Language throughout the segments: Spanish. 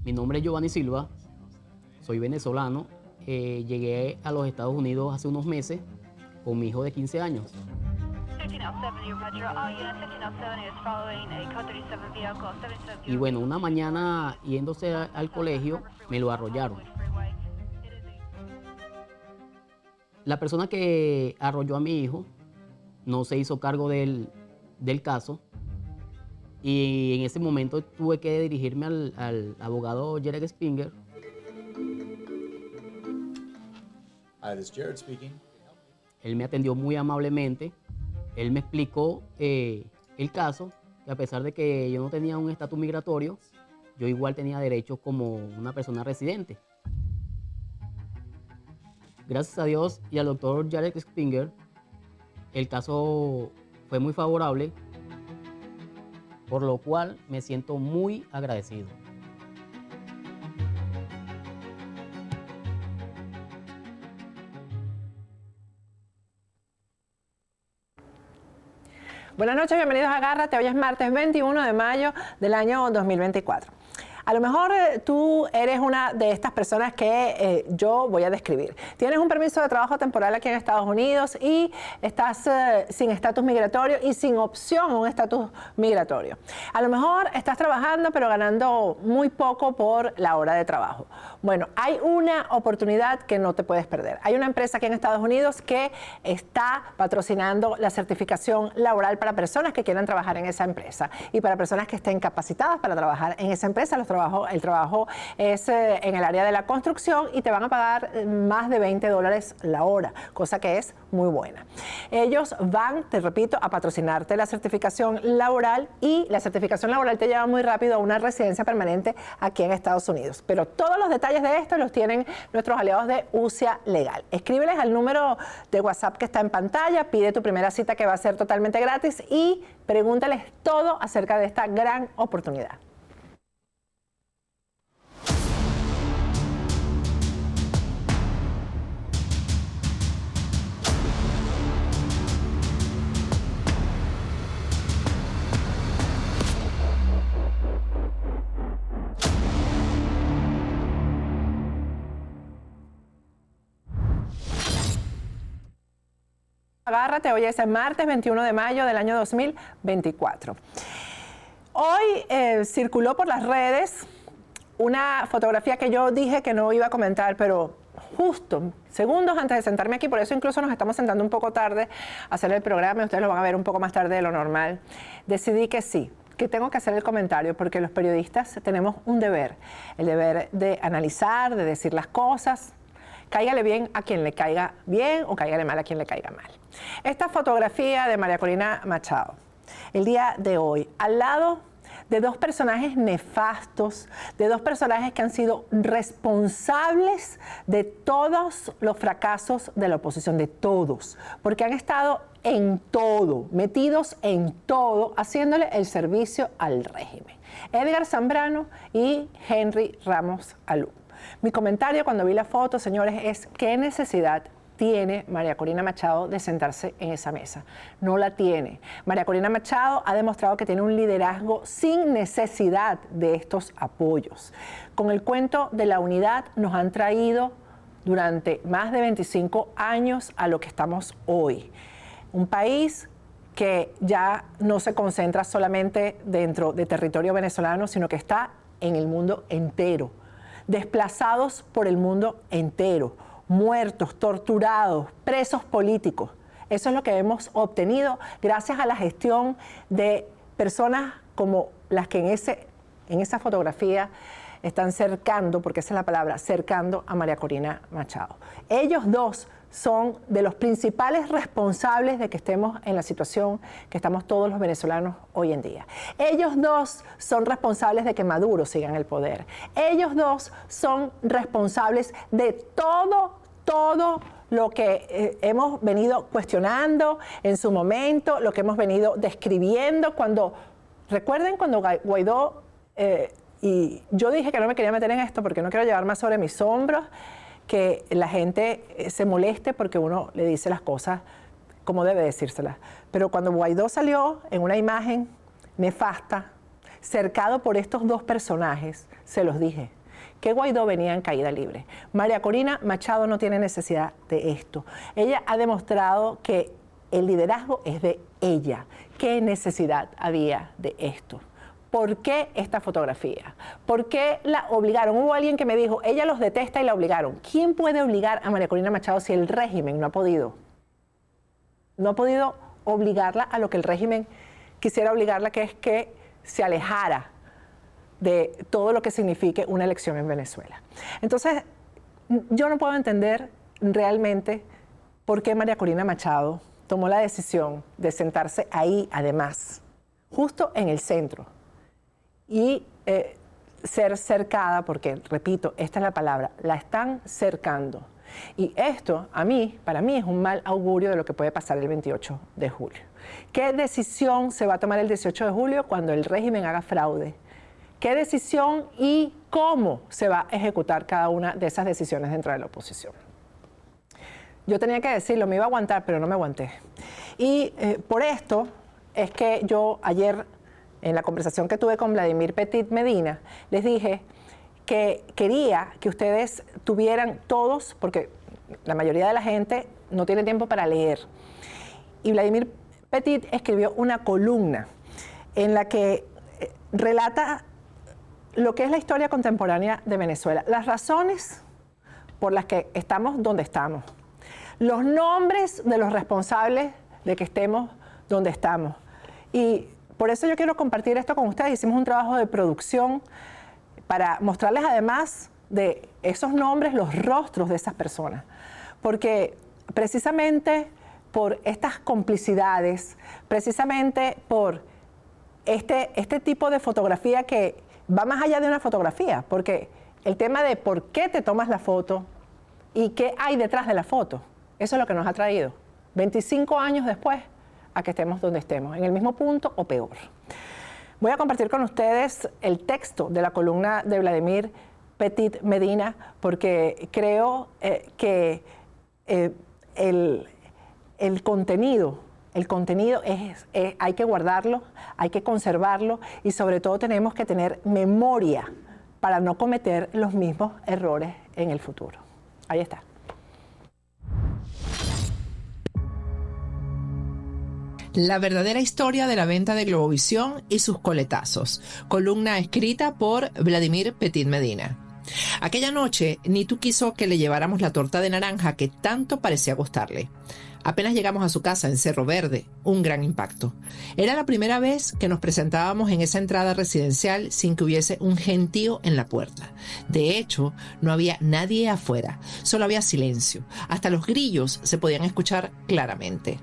Mi nombre es Giovanni Silva, soy venezolano. Llegué a los Estados Unidos hace unos meses con mi hijo de 15 años. Y bueno, una mañana yéndose al colegio, me lo arrollaron. La persona que arrolló a mi hijo no se hizo cargo del caso, y en ese momento tuve que dirigirme al abogado Jared Spinger. Hi, this is Jared speaking. Él me atendió muy amablemente. Él me explicó el caso, que a pesar de que yo no tenía un estatus migratorio, yo igual tenía derechos como una persona residente. Gracias a Dios y al doctor Jared Spinger, el caso fue muy favorable, por lo cual me siento muy agradecido. Buenas noches, bienvenidos a Agárrate. Hoy es martes 21 de mayo del año 2024. A lo mejor tú eres una de estas personas que yo voy a describir. Tienes un permiso de trabajo temporal aquí en Estados Unidos y estás sin estatus migratorio y sin opción a un estatus migratorio. A lo mejor estás trabajando pero ganando muy poco por la hora de trabajo. Bueno, hay una oportunidad que no te puedes perder. Hay una empresa aquí en Estados Unidos que está patrocinando la certificación laboral para personas que quieran trabajar en esa empresa y para personas que estén capacitadas para trabajar en esa empresa. El trabajo es en el área de la construcción y te van a pagar más de $20 la hora, cosa que es muy buena. Ellos van, te repito, a patrocinarte la certificación laboral, y la certificación laboral te lleva muy rápido a una residencia permanente aquí en Estados Unidos. Pero todos los detalles de esto los tienen nuestros aliados de UCIA Legal. Escríbeles al número de WhatsApp que está en pantalla, pide tu primera cita que va a ser totalmente gratis y pregúntales todo acerca de esta gran oportunidad. Agárrate, hoy es el martes 21 de mayo del año 2024. Hoy circuló por las redes una fotografía que yo dije que no iba a comentar, pero justo segundos antes de sentarme aquí, por eso incluso nos estamos sentando un poco tarde a hacer el programa, y ustedes lo van a ver un poco más tarde de lo normal, decidí que sí, que tengo que hacer el comentario, porque los periodistas tenemos un deber, el deber de analizar, de decir las cosas, cáigale bien a quien le caiga bien o cáigale mal a quien le caiga mal. Esta fotografía de María Corina Machado, el día de hoy, al lado de dos personajes nefastos, de dos personajes que han sido responsables de todos los fracasos de la oposición, de todos, porque han estado en todo, metidos en todo, haciéndole el servicio al régimen. Edgar Zambrano y Henry Ramos Alú. Mi comentario cuando vi la foto, señores, es ¿qué necesidad tiene María Corina Machado de sentarse en esa mesa? No la tiene. María Corina Machado ha demostrado que tiene un liderazgo sin necesidad de estos apoyos. Con el cuento de la unidad nos han traído durante más de 25 años a lo que estamos hoy. Un país que ya no se concentra solamente dentro de territorio venezolano, sino que está en el mundo entero. Desplazados por el mundo entero, muertos, torturados, presos políticos. Eso es lo que hemos obtenido gracias a la gestión de personas como las que en esa fotografía están cercando, porque esa es la palabra, cercando a María Corina Machado. Ellos dos son de los principales responsables de que estemos en la situación que estamos todos los venezolanos hoy en día. Ellos dos son responsables de que Maduro siga en el poder. Ellos dos son responsables de todo lo que hemos venido cuestionando en su momento, lo que hemos venido describiendo recuerden cuando Guaidó, y yo dije que no me quería meter en esto porque no quiero llevar más sobre mis hombros, que la gente se moleste porque uno le dice las cosas como debe decírselas. Pero cuando Guaidó salió en una imagen nefasta, cercado por estos dos personajes, se los dije. que Guaidó venía en caída libre. María Corina Machado no tiene necesidad de esto. Ella ha demostrado que el liderazgo es de ella. ¿Qué necesidad había de esto? ¿Por qué esta fotografía? ¿Por qué la obligaron? Hubo alguien que me dijo, ella los detesta y la obligaron. ¿Quién puede obligar a María Corina Machado si el régimen no ha podido? No ha podido obligarla a lo que el régimen quisiera obligarla, que es que se alejara de todo lo que signifique una elección en Venezuela. Entonces, yo no puedo entender realmente por qué María Corina Machado tomó la decisión de sentarse ahí, además, justo en el centro, y ser cercada, porque, repito, esta es la palabra, la están cercando. Y esto, para mí, es un mal augurio de lo que puede pasar el 28 de julio. ¿Qué decisión se va a tomar el 18 de julio cuando el régimen haga fraude? ¿Qué decisión y cómo se va a ejecutar cada una de esas decisiones dentro de la oposición? Yo tenía que decirlo, me iba a aguantar, pero no me aguanté. Y por esto es que yo ayer, en la conversación que tuve con Vladimir Petit Medina, les dije que quería que ustedes tuvieran todos, porque la mayoría de la gente no tiene tiempo para leer. Y Vladimir Petit escribió una columna en la que relata lo que es la historia contemporánea de Venezuela, las razones por las que estamos donde estamos, los nombres de los responsables de que estemos donde estamos. Y por eso yo quiero compartir esto con ustedes. Hicimos un trabajo de producción para mostrarles, además de esos nombres, los rostros de esas personas. Porque precisamente por estas complicidades, precisamente por este tipo de fotografía que va más allá de una fotografía, porque el tema de por qué te tomas la foto y qué hay detrás de la foto, eso es lo que nos ha traído 25 años después a que estemos donde estemos, en el mismo punto o peor. Voy a compartir con ustedes el texto de la columna de Vladimir Petit Medina, porque creo que el contenido hay que guardarlo, hay que conservarlo y sobre todo tenemos que tener memoria para no cometer los mismos errores en el futuro. Ahí está. La verdadera historia de la venta de Globovisión y sus coletazos. Columna escrita por Vladimir Petit Medina. Aquella noche, Nitu quiso que le lleváramos la torta de naranja que tanto parecía gustarle. Apenas llegamos a su casa en Cerro Verde, un gran impacto. Era la primera vez que nos presentábamos en esa entrada residencial sin que hubiese un gentío en la puerta. De hecho, no había nadie afuera, solo había silencio. Hasta los grillos se podían escuchar claramente.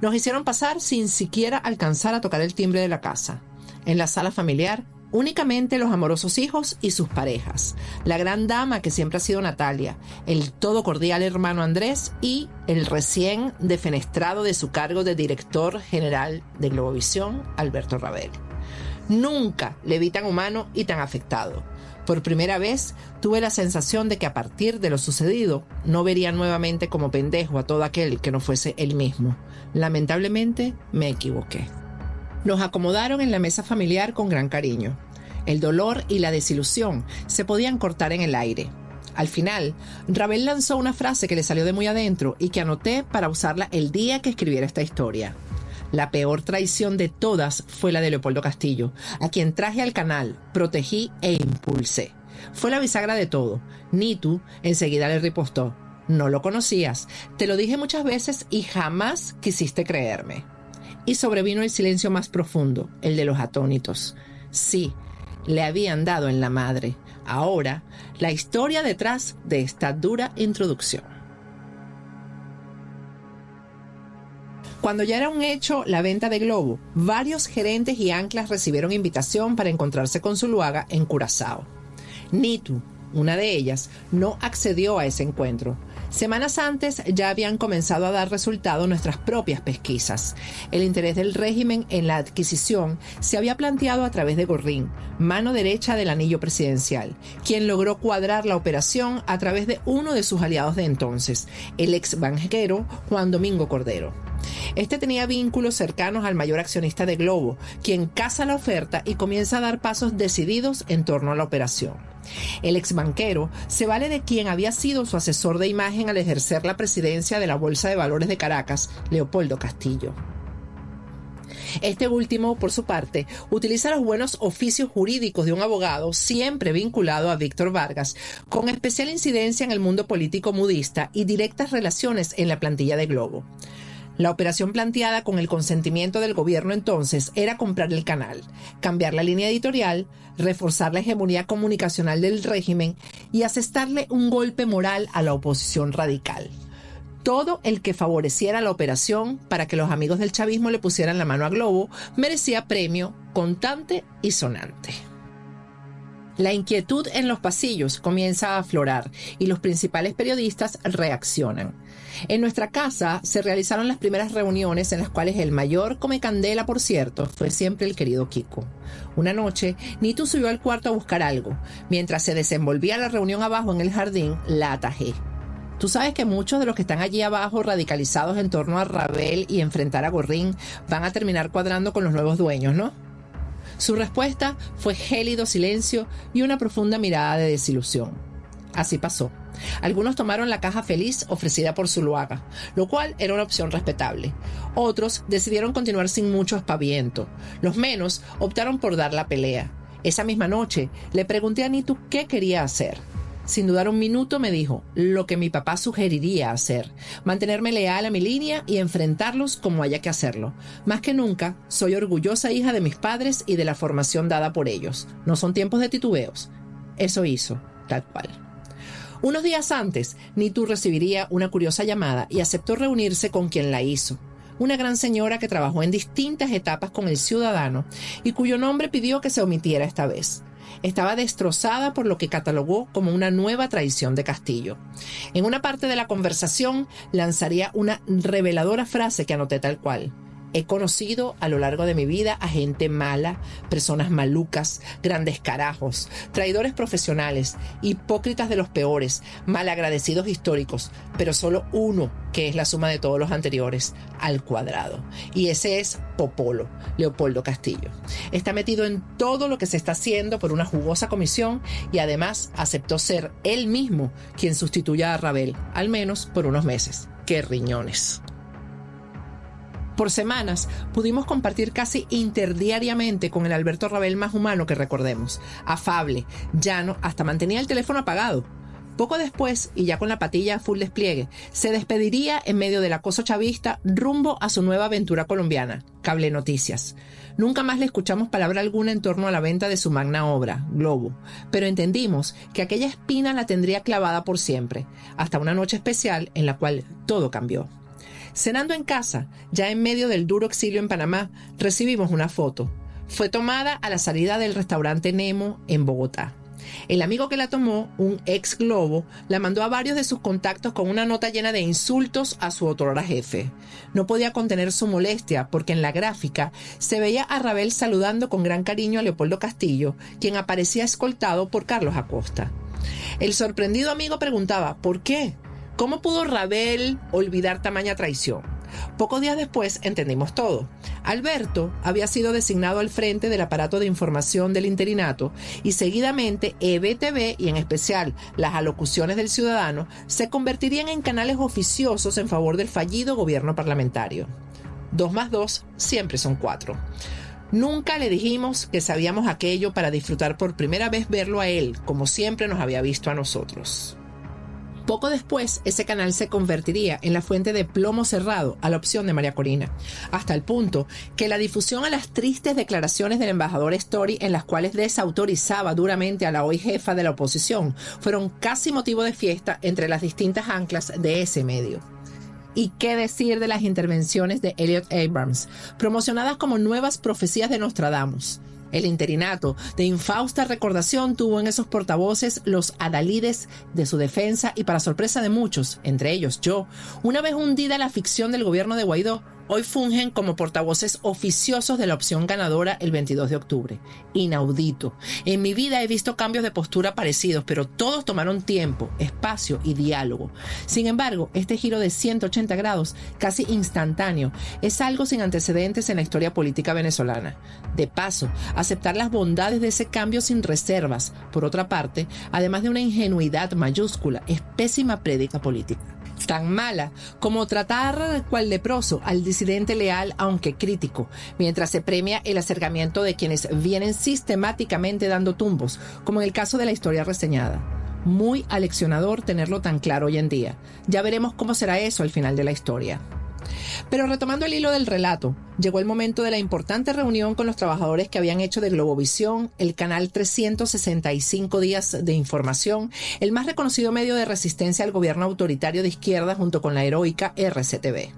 Nos hicieron pasar sin siquiera alcanzar a tocar el timbre de la casa. En la sala familiar, únicamente los amorosos hijos y sus parejas, la gran dama que siempre ha sido Natalia, el todo cordial hermano Andrés y el recién defenestrado de su cargo de director general de Globovisión, Alberto Rabel. Nunca le vi tan humano y tan afectado. Por primera vez tuve la sensación de que a partir de lo sucedido no vería nuevamente como pendejo a todo aquel que no fuese él mismo. Lamentablemente me equivoqué. Nos acomodaron en la mesa familiar con gran cariño. El dolor y la desilusión se podían cortar en el aire. Al final, Rabel lanzó una frase que le salió de muy adentro y que anoté para usarla el día que escribiera esta historia. La peor traición de todas fue la de Leopoldo Castillo, a quien traje al canal, protegí e impulsé. Fue la bisagra de todo. Nitu enseguida le ripostó. No lo conocías, te lo dije muchas veces y jamás quisiste creerme. Y sobrevino el silencio más profundo, el de los atónitos. Sí, le habían dado en la madre. Ahora, la historia detrás de esta dura introducción. Cuando ya era un hecho la venta de Globo, varios gerentes y anclas recibieron invitación para encontrarse con Zuluaga en Curazao. Nitu, una de ellas, no accedió a ese encuentro. Semanas antes ya habían comenzado a dar resultado nuestras propias pesquisas. El interés del régimen en la adquisición se había planteado a través de Gorrín, mano derecha del anillo presidencial, quien logró cuadrar la operación a través de uno de sus aliados de entonces, el ex banquero Juan Domingo Cordero. Este tenía vínculos cercanos al mayor accionista de Globo, quien caza la oferta y comienza a dar pasos decididos en torno a la operación. El exbanquero se vale de quien había sido su asesor de imagen al ejercer la presidencia de la Bolsa de Valores de Caracas, Leopoldo Castillo. Este último, por su parte, utiliza los buenos oficios jurídicos de un abogado siempre vinculado a Víctor Vargas, con especial incidencia en el mundo político mudista y directas relaciones en la plantilla de Globo. La operación planteada con el consentimiento del gobierno entonces era comprar el canal, cambiar la línea editorial, reforzar la hegemonía comunicacional del régimen y asestarle un golpe moral a la oposición radical. Todo el que favoreciera la operación para que los amigos del chavismo le pusieran la mano a Globo merecía premio contante y sonante. La inquietud en los pasillos comienza a aflorar y los principales periodistas reaccionan. En nuestra casa se realizaron las primeras reuniones en las cuales el mayor come candela, por cierto, fue siempre el querido Kiko. Una noche, Nitu subió al cuarto a buscar algo. Mientras se desenvolvía la reunión abajo en el jardín, la atajé. Tú sabes que muchos de los que están allí abajo radicalizados en torno a Rabel y enfrentar a Gorrín van a terminar cuadrando con los nuevos dueños, ¿no? Su respuesta fue gélido silencio y una profunda mirada de desilusión. Así pasó. Algunos tomaron la caja feliz ofrecida por Zuluaga, lo cual era una opción respetable. Otros decidieron continuar sin mucho aspaviento. Los menos optaron por dar la pelea. Esa misma noche le pregunté a Nitu qué quería hacer. Sin dudar un minuto me dijo lo que mi papá sugeriría hacer, mantenerme leal a mi línea y enfrentarlos como haya que hacerlo. Más que nunca, soy orgullosa hija de mis padres y de la formación dada por ellos. No son tiempos de titubeos. Eso hizo, tal cual. Unos días antes, Nitu recibiría una curiosa llamada y aceptó reunirse con quien la hizo. Una gran señora que trabajó en distintas etapas con El Ciudadano y cuyo nombre pidió que se omitiera esta vez. Estaba destrozada por lo que catalogó como una nueva traición de Castillo. En una parte de la conversación lanzaría una reveladora frase que anoté tal cual. He conocido a lo largo de mi vida a gente mala, personas malucas, grandes carajos, traidores profesionales, hipócritas de los peores, malagradecidos históricos, pero solo uno que es la suma de todos los anteriores, al cuadrado. Y ese es Popolo, Leopoldo Castillo. Está metido en todo lo que se está haciendo por una jugosa comisión y además aceptó ser él mismo quien sustituya a Rabel, al menos por unos meses. ¡Qué riñones! Por semanas pudimos compartir casi interdiariamente con el Alberto Rabel más humano que recordemos. Afable, llano, hasta mantenía el teléfono apagado. Poco después, y ya con la patilla a full despliegue, se despediría en medio del acoso chavista rumbo a su nueva aventura colombiana, Cable Noticias. Nunca más le escuchamos palabra alguna en torno a la venta de su magna obra, Globo, pero entendimos que aquella espina la tendría clavada por siempre, hasta una noche especial en la cual todo cambió. Cenando en casa, ya en medio del duro exilio en Panamá, recibimos una foto. Fue tomada a la salida del restaurante Nemo en Bogotá. El amigo que la tomó, un ex Globo, la mandó a varios de sus contactos con una nota llena de insultos a su otrora jefe. No podía contener su molestia porque en la gráfica se veía a Rabel saludando con gran cariño a Leopoldo Castillo, quien aparecía escoltado por Carlos Acosta. El sorprendido amigo preguntaba, ¿por qué? ¿Cómo pudo Rabel olvidar tamaña traición? Pocos días después entendimos todo. Alberto había sido designado al frente del aparato de información del interinato y seguidamente EBTV y en especial las alocuciones del Ciudadano se convertirían en canales oficiosos en favor del fallido gobierno parlamentario. 2 más 2 siempre son 4. Nunca le dijimos que sabíamos aquello para disfrutar por primera vez verlo a él, como siempre nos había visto a nosotros. Poco después, ese canal se convertiría en la fuente de plomo cerrado a la opción de María Corina, hasta el punto que la difusión a las tristes declaraciones del embajador Story en las cuales desautorizaba duramente a la hoy jefa de la oposición fueron casi motivo de fiesta entre las distintas anclas de ese medio. ¿Y qué decir de las intervenciones de Elliot Abrams, promocionadas como nuevas profecías de Nostradamus? El interinato de infausta recordación tuvo en esos portavoces los adalides de su defensa y para sorpresa de muchos, entre ellos yo, una vez hundida la ficción del gobierno de Guaidó, hoy fungen como portavoces oficiosos de la opción ganadora el 22 de octubre. Inaudito. En mi vida he visto cambios de postura parecidos, pero todos tomaron tiempo, espacio y diálogo. Sin embargo, este giro de 180 grados, casi instantáneo, es algo sin antecedentes en la historia política venezolana. De paso, aceptar las bondades de ese cambio sin reservas, por otra parte, además de una ingenuidad mayúscula, es pésima prédica política. Tan mala como tratar cual leproso al disidente leal aunque crítico, mientras se premia el acercamiento de quienes vienen sistemáticamente dando tumbos, como en el caso de la historia reseñada. Muy aleccionador tenerlo tan claro hoy en día. Ya veremos cómo será eso al final de la historia. Pero retomando el hilo del relato, llegó el momento de la importante reunión con los trabajadores que habían hecho de Globovisión, el canal 365 días de información, el más reconocido medio de resistencia al gobierno autoritario de izquierda junto con la heroica RCTV.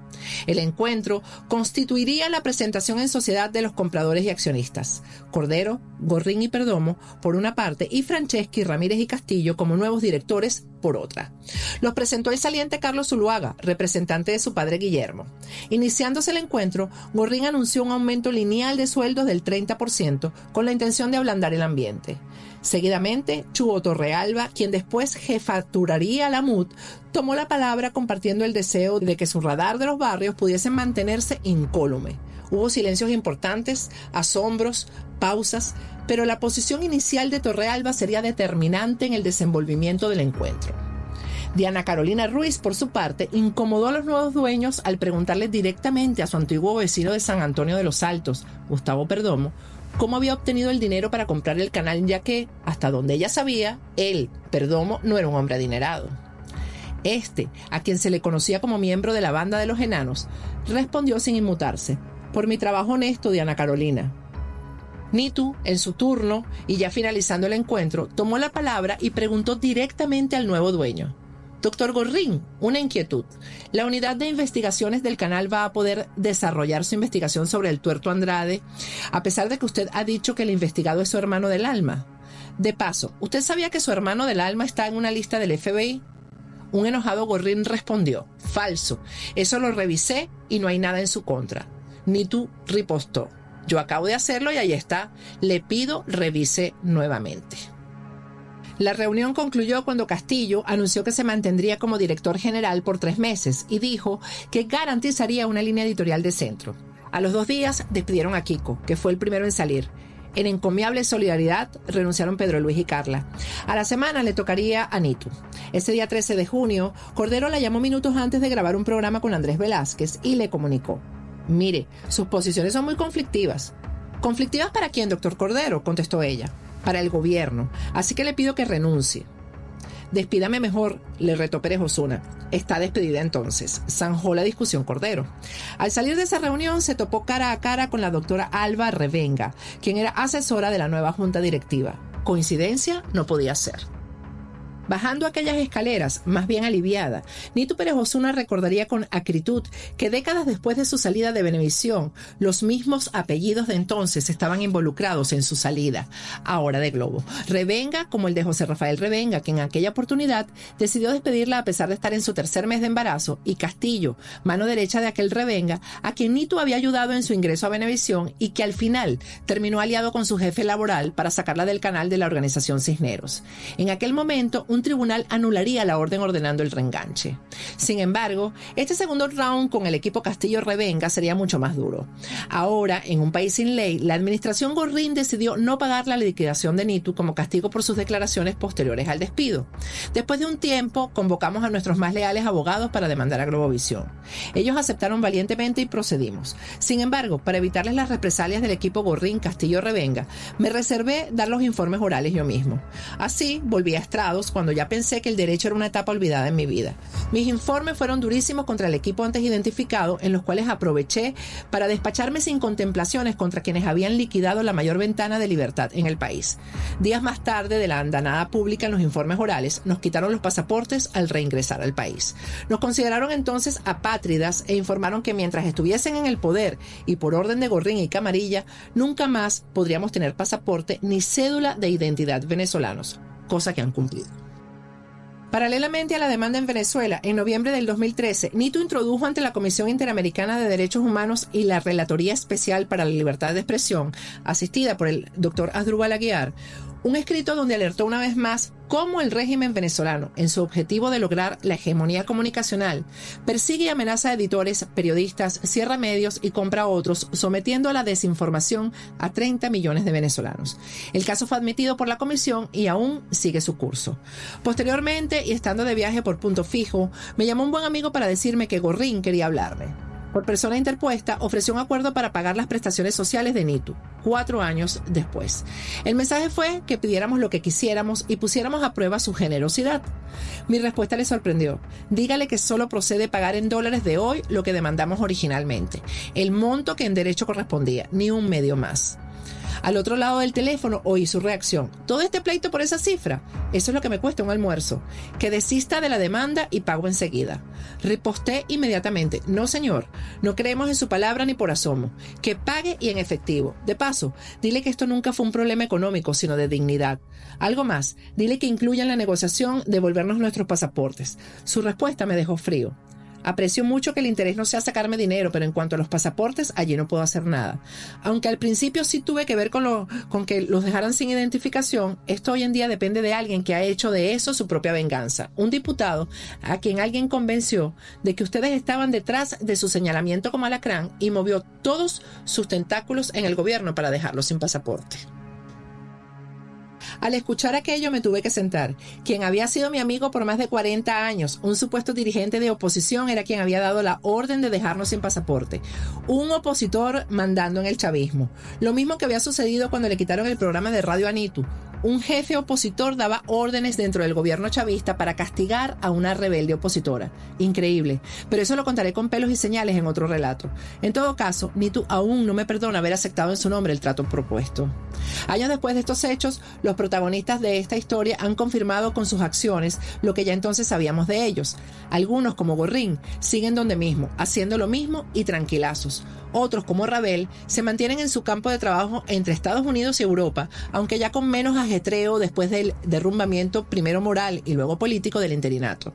El encuentro constituiría la presentación en sociedad de los compradores y accionistas, Cordero, Gorrín y Perdomo por una parte y Franceschi, Ramírez y Castillo como nuevos directores por otra. Los presentó el saliente Carlos Zuluaga, representante de su padre Guillermo. Iniciándose el encuentro, Gorrín anunció un aumento lineal de sueldos del 30% con la intención de ablandar el ambiente. Seguidamente, Chuo Torrealba, quien después jefaturaría la MUT, tomó la palabra compartiendo el deseo de que su radar de los barrios pudiesen mantenerse incólume. Hubo silencios importantes, asombros, pausas, pero la posición inicial de Torrealba sería determinante en el desenvolvimiento del encuentro. Diana Carolina Ruiz, por su parte, incomodó a los nuevos dueños al preguntarle directamente a su antiguo vecino de San Antonio de los Altos, Gustavo Perdomo, cómo había obtenido el dinero para comprar el canal, ya que, hasta donde ella sabía, él, Perdomo, no era un hombre adinerado. Este, a quien se le conocía como miembro de la banda de los enanos, respondió sin inmutarse: por mi trabajo honesto, Diana Carolina. Nitu, en su turno, y ya finalizando el encuentro, tomó la palabra y preguntó directamente al nuevo dueño: Doctor Gorrín, una inquietud. ¿La unidad de investigaciones del canal va a poder desarrollar su investigación sobre el tuerto Andrade, a pesar de que usted ha dicho que el investigado es su hermano del alma? De paso, ¿usted sabía que su hermano del alma está en una lista del FBI? Un enojado Gorrín respondió: falso, eso lo revisé y no hay nada en su contra. Nitu ripostó: yo acabo de hacerlo y ahí está, le pido revise nuevamente. La reunión concluyó cuando Castillo anunció que se mantendría como director general por 3 meses y dijo que garantizaría una línea editorial de centro. A los 2 días despidieron a Kiko, que fue el primero en salir. En encomiable solidaridad renunciaron Pedro Luis y Carla. A la semana le tocaría a Nitu. Ese día 13 de junio, Cordero la llamó minutos antes de grabar un programa con Andrés Velázquez y le comunicó: mire, sus posiciones son muy conflictivas. ¿Conflictivas para quién, doctor Cordero?, contestó ella. Para el gobierno, así que le pido que renuncie. Despídame mejor, le retó Pérez Osuna. Está despedida entonces, zanjó la discusión Cordero. Al salir de esa reunión se topó cara a cara con la doctora Alba Revenga, quien era asesora de la nueva junta directiva. Coincidencia no podía ser. Bajando aquellas escaleras, más bien aliviada, Nitu Pérez Osuna recordaría con acritud que décadas después de su salida de Venevisión, los mismos apellidos de entonces estaban involucrados en su salida, ahora de Globo. Revenga, como el de José Rafael Revenga, que en aquella oportunidad decidió despedirla a pesar de estar en su 3er mes de embarazo, y Castillo, mano derecha de aquel Revenga, a quien Nitu había ayudado en su ingreso a Venevisión y que al final terminó aliado con su jefe laboral para sacarla del canal de la organización Cisneros. En aquel momento, un tribunal anularía la orden ordenando el reenganche. Sin embargo, este segundo round con el equipo Castillo-Revenga sería mucho más duro. Ahora, en un país sin ley, la administración Gorrín decidió no pagar la liquidación de Nitu como castigo por sus declaraciones posteriores al despido. Después de un tiempo, convocamos a nuestros más leales abogados para demandar a Globovisión. Ellos aceptaron valientemente y procedimos. Sin embargo, para evitarles las represalias del equipo Gorrín Castillo-Revenga, me reservé dar los informes orales yo mismo. Así, volví a estrados cuando ya pensé que el derecho era una etapa olvidada en mi vida. Mis informes fueron durísimos contra el equipo antes identificado, en los cuales aproveché para despacharme sin contemplaciones contra quienes habían liquidado la mayor ventana de libertad en el país. Días más tarde de la andanada pública en los informes orales, nos quitaron los pasaportes al reingresar al país. Nos consideraron entonces apátridas e informaron que mientras estuviesen en el poder y por orden de Gorrín y Camarilla, nunca más podríamos tener pasaporte ni cédula de identidad venezolanos, cosa que han cumplido. Paralelamente a la demanda en Venezuela, en noviembre del 2013, Nitu introdujo ante la Comisión Interamericana de Derechos Humanos y la Relatoría Especial para la Libertad de Expresión, asistida por el Dr. Asdrúbal Aguiar, un escrito donde alertó una vez más cómo el régimen venezolano, en su objetivo de lograr la hegemonía comunicacional, persigue y amenaza a editores, periodistas, cierra medios y compra a otros, sometiendo a la desinformación a 30 millones de venezolanos. El caso fue admitido por la comisión y aún sigue su curso. Posteriormente, y estando de viaje por Punto Fijo, me llamó un buen amigo para decirme que Gorrín quería hablarme. Por persona interpuesta, ofreció un acuerdo para pagar las prestaciones sociales de Nitu, 4 años después. El mensaje fue que pidiéramos lo que quisiéramos y pusiéramos a prueba su generosidad. Mi respuesta le sorprendió. Dígale que solo procede pagar en dólares de hoy lo que demandamos originalmente, el monto que en derecho correspondía, ni un medio más. Al otro lado del teléfono oí su reacción. ¿Todo este pleito por esa cifra? Eso es lo que me cuesta un almuerzo. Que desista de la demanda y pago enseguida. Riposté inmediatamente. No, señor. No creemos en su palabra ni por asomo. Que pague y en efectivo. De paso, dile que esto nunca fue un problema económico, sino de dignidad. Algo más. Dile que incluya en la negociación devolvernos nuestros pasaportes. Su respuesta me dejó frío. Aprecio mucho que el interés no sea sacarme dinero, pero en cuanto a los pasaportes, allí no puedo hacer nada. Aunque al principio sí tuve que ver con que los dejaran sin identificación, esto hoy en día depende de alguien que ha hecho de eso su propia venganza. Un diputado a quien alguien convenció de que ustedes estaban detrás de su señalamiento como alacrán y movió todos sus tentáculos en el gobierno para dejarlos sin pasaporte. Al escuchar aquello me tuve que sentar. Quien había sido mi amigo por más de 40 años, un supuesto dirigente de oposición, era quien había dado la orden de dejarnos sin pasaporte. Un opositor mandando en el chavismo. Lo mismo que había sucedido cuando le quitaron el programa de radio a Nitu. Un jefe opositor daba órdenes dentro del gobierno chavista para castigar a una rebelde opositora. Increíble, pero eso lo contaré con pelos y señales en otro relato. En todo caso, Nitu aún no me perdona haber aceptado en su nombre el trato propuesto. Años después de estos hechos, los protagonistas de esta historia han confirmado con sus acciones lo que ya entonces sabíamos de ellos. Algunos, como Gorrín, siguen donde mismo, haciendo lo mismo y tranquilazos. Otros, como Rabel, se mantienen en su campo de trabajo entre Estados Unidos y Europa, aunque ya con menos ajetreo después del derrumbamiento primero moral y luego político del interinato.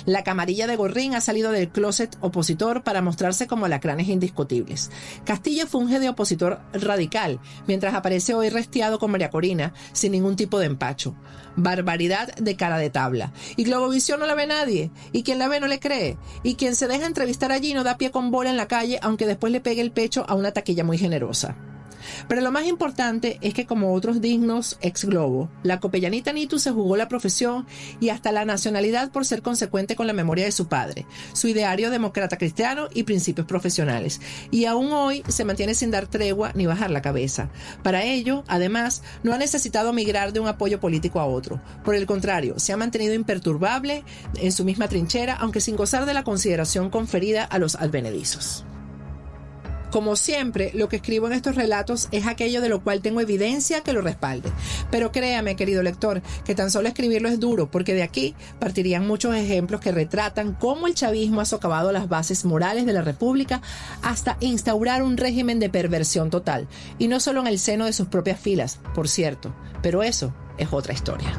La camarilla de Gorrín ha salido del closet opositor para mostrarse como alacranes indiscutibles. Castillo funge de opositor radical, mientras aparece hoy restiado con María Corina, sin ningún tipo de empacho. Barbaridad de cara de tabla. Y Globovisión no la ve nadie, y quien la ve no le cree, y quien se deja entrevistar allí no da pie con bola en la calle, aunque después le pegue el pecho a una taquilla muy generosa. Pero lo más importante es que, como otros dignos ex Globo, la copellanita Nitu se jugó la profesión y hasta la nacionalidad por ser consecuente con la memoria de su padre, su ideario demócrata cristiano y principios profesionales, y aún hoy se mantiene sin dar tregua ni bajar la cabeza. Para ello, además, no ha necesitado migrar de un apoyo político a otro. Por el contrario, se ha mantenido imperturbable en su misma trinchera, aunque sin gozar de la consideración conferida a los advenedizos. Como siempre, lo que escribo en estos relatos es aquello de lo cual tengo evidencia que lo respalde. Pero créame, querido lector, que tan solo escribirlo es duro, porque de aquí partirían muchos ejemplos que retratan cómo el chavismo ha socavado las bases morales de la República hasta instaurar un régimen de perversión total. Y no solo en el seno de sus propias filas, por cierto, pero eso es otra historia.